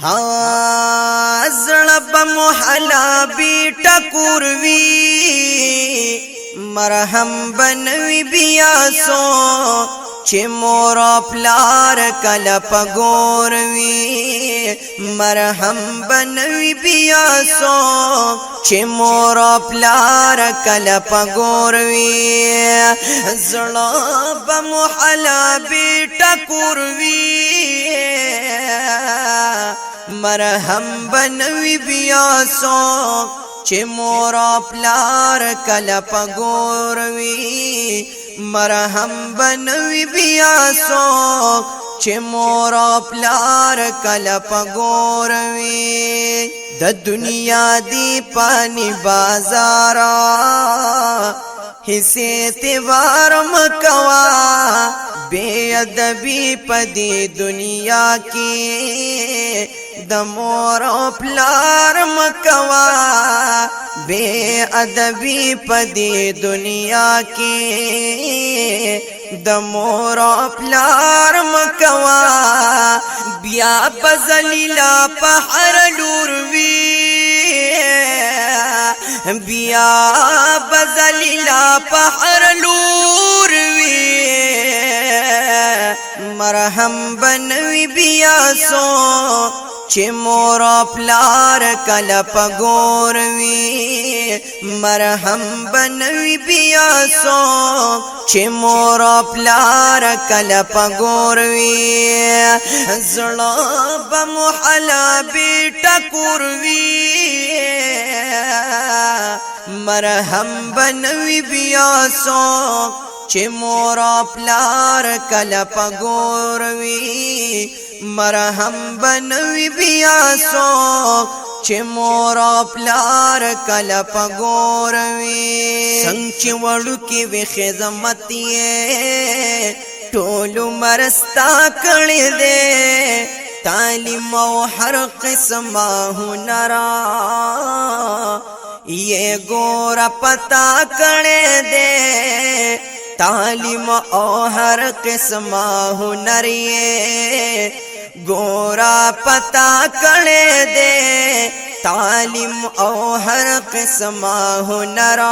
ها زړه بمحلا بیٹا کوروي مرهم بنوي بیا سو چې مور پلار کله پګوروي مرهم بنوي بیا سو چې مور پلار کله پګوروي زړه بمحلا بیٹا کوروي مرهم بنوي بیا سو چې مور پلار کله پګوروي مرهم بنوي بیا سو چې مور پلار کله پګوروي د دنیا دی پانی بازارا حصے تیوار مکوا بے ادبی پدی دنیا کی د مور پلار مکوا بے ادبی پدی دنیا کی د مور پلار مکوا بیا بزلیلا پہر لوروی بیا بزلیلا پہر لوروی مرهم بنوي بیا سو چې مور پلار کله پګوروي مرهم بنوي بیا سو چې مور پلار کله پګوروي زړه بمحلا بیٹا کوروي مرهم بنوي بیا سو چې مور پلار کله پګوروي مرهم بنوي بیا سو چې مور پلار کله پګوروي څنګه چې وړو کې وي خدمت یې ټول مرستا کړې دې تعلیم او هر قسمه هنرا یہ گورا پتا کړې دې تعلیم او ہر قسم ہنر یہ گورا پتا کړې دې تعلیم او ہر قسم ہنر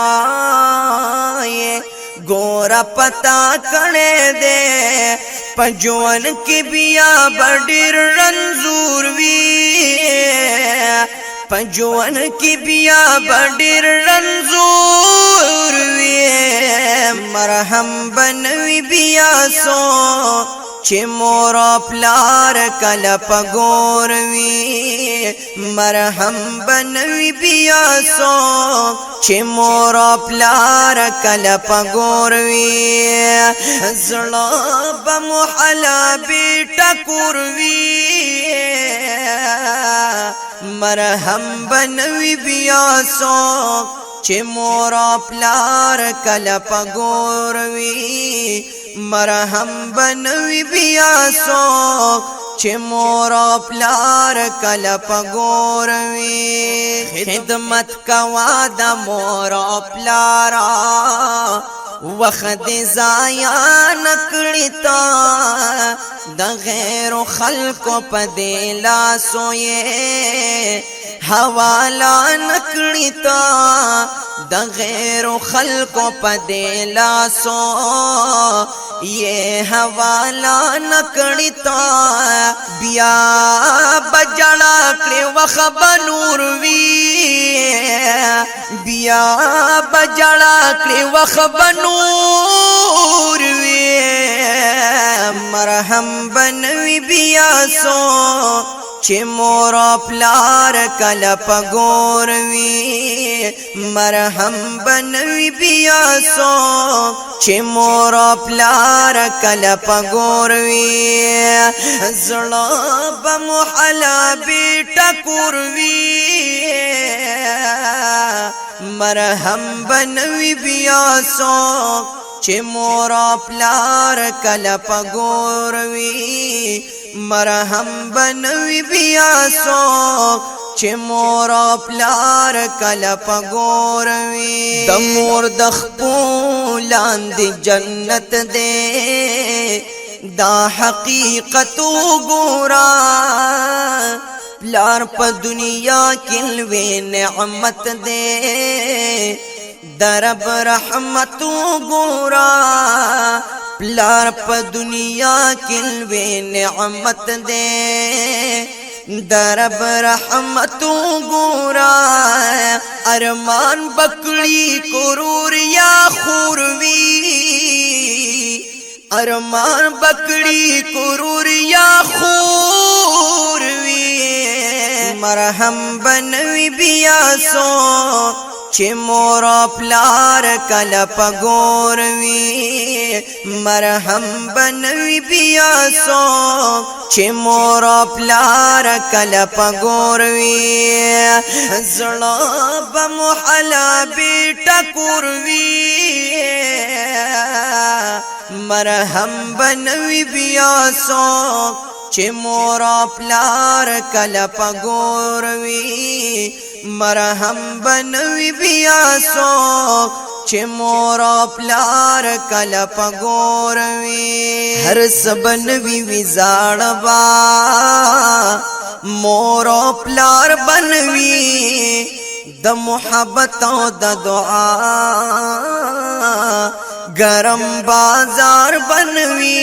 یہ گورا پتا کړې دې پجوان کی بیا بډیر رنزور وی پجوان کی بیا بډیر رنزور وی مرهم بنوي بیا سو چې مور پلار کله پګوروي مرهم بنوي بیا سو چې مور پلار کله پګوروي زړه بمحلا بیٹا کوروي مرهم بنوي بیا سو چې مور پلار کله پګوروي مرهم بنوي بیا سو چې مور پلار کله پګوروي خدمت کوا د مور پلارا وخت ضایع نکړی تا د غیر خلکو په دې لاسو یې حوالا نکړی تا د غیر خلکو په دې لاسو یہ حوالا نکړی تا بیا بجړا کړي وخب نور وی بیا بجړا کړي وخب نور وی مرهم بنوي بیا سو چې مور پلار کله پګوروي مرهم بنوي بیا سو چې مور پلار کله پګوروي زړه بمحلا بیٹا کوروي مرهم بنوي بیا سو چې مور پلار کله پګوروي مرهم بنوي بیا سو چې مور پلار کله پګوروي د مور د خپل لاندې جنت دې دا حقیقت ګورا प्यार प दुनिया किलवे नेमत दे दरब रहमतू गोरा प्यार प दुनिया किलवे नेमत दे दरब रहमतू गोरा अरमान बकड़ी कुरूर या खुरवी अरमान बकड़ी कुरूर या खुरवी मरहम बनवी बियासो चे मोरा प्यार कलप गोरवी मरहम बनवी बियासो चे मोरा प्यार कलप गोरवी जड़ा बमुहला बेटा कुरवी मरहम बनवी बियासो चे मोरा प्यार कलप गोरवी मरहम बनवी बियासो चे मोरा प्यार कलप गोरवी हर सबनवी विजाड़बा मोरा प्यार बनवी द मुहब्बतों द दुआ गरम बाजार बनवी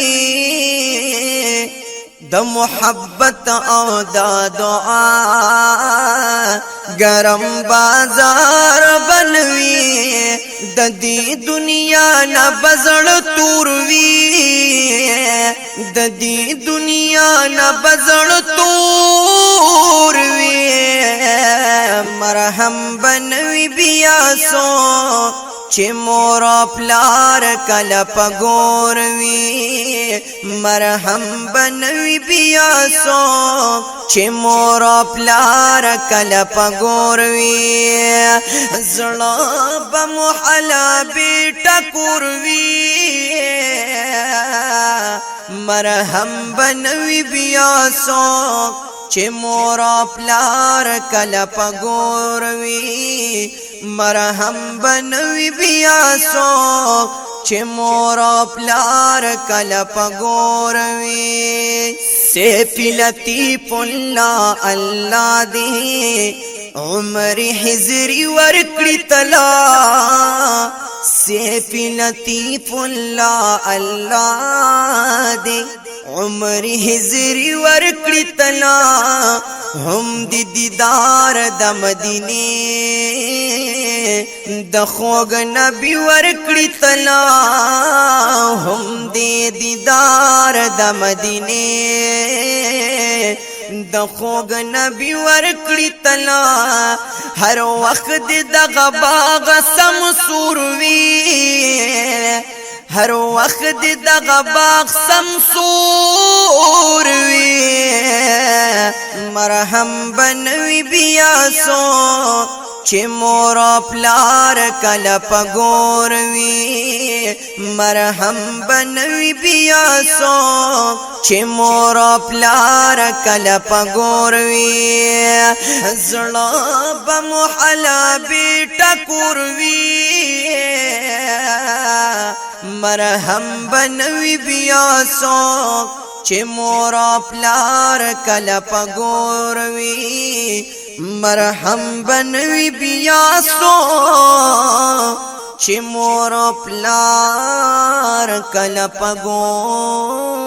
द मुहब्बत औ द दुआ गरम बाजार बनवी ददी दुनिया न बजड़ तूरवी ददी दुनिया न बजड़ तूरवी मरहम बनवी बियासो चे मोरा प्यार कलप गोरवी मरहम बनवी बियासो चे मोरा प्यार कलप गोरवी जड़ा बमुहला बेटा कुरवी मरहम बनवी बियासो चे मोरा प्यार कलप गोरवी मरहम बनवी बियासो चे मोरा प्यार कलप गोरवी से पिलती पुल्ला अल्लाह दे उमर हिजरी वरकड़ी तला से पिलती पुल्ला अल्लाह दे उमर हिजरी वरकड़ी तला हम दीदार द मदीने द खोग नबी वरकड़ी तला हम दे दीदार द मदीने द खोग नबी वरकड़ी तला हर वक्त द बाग समसूरवी हर वक्त द बाग समसूरवी मरहम बनवी बियासो चे मोरा प्यार कलप गोरवी मरहम बनवी बियासो चे मोरा प्यार कलप गोरवी जड़ा बमुहला बेटा कुरवी मरहम बनवी बियासो चे मोरा प्यार कलप गोरवी मरहम बनवी बियासो चे मोरा प्यार कलप गोरवी।